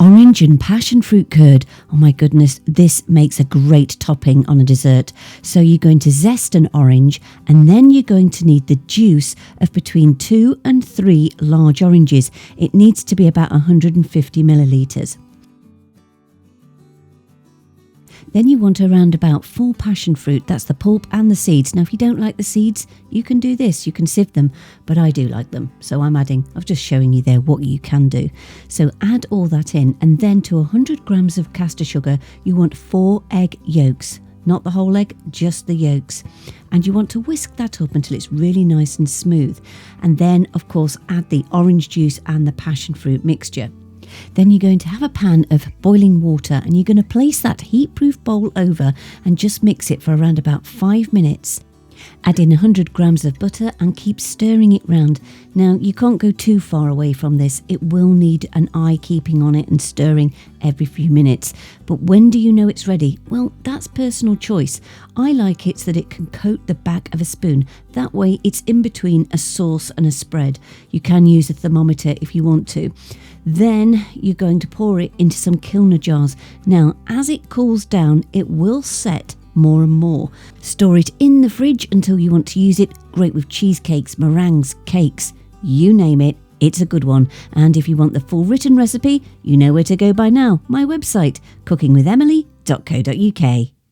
Orange and passion fruit curd. Oh my goodness, this makes a great topping on a dessert. So you're going to zest an orange, and then you're going to need the juice of between 2 and 3 large oranges. It needs to be about 150 millilitres. Then you want around about 4 passion fruit, that's the pulp and the seeds. Now if you don't like the seeds, you can do this, you can sieve them, but I do like them, so I'm just showing you there what you can do. So add all that in, and then to 100 grams of caster sugar, you want 4 egg yolks. Not the whole egg, just the yolks. And you want to whisk that up until it's really nice and smooth. And then, of course, add the orange juice and the passion fruit mixture. Then you're going to have a pan of boiling water, and you're going to place that heat-proof bowl over and just mix it for around about 5 minutes. Add in 100 grams of butter and keep stirring it round. Now you can't go too far away from this. It will need an eye keeping on it and stirring every few minutes. But when do you know it's ready? Well, that's personal choice. I like it so that it can coat the back of a spoon. That way it's in between a sauce and a spread. You can use a thermometer if you want to. Then you're going to pour it into some Kilner jars. Now as it cools down, it will set more and more. Store it in the fridge until you want to use it. Great with cheesecakes, meringues, cakes, you name it, it's a good one. And if you want the full written recipe, you know where to go by now. My website, cookingwithemily.co.uk.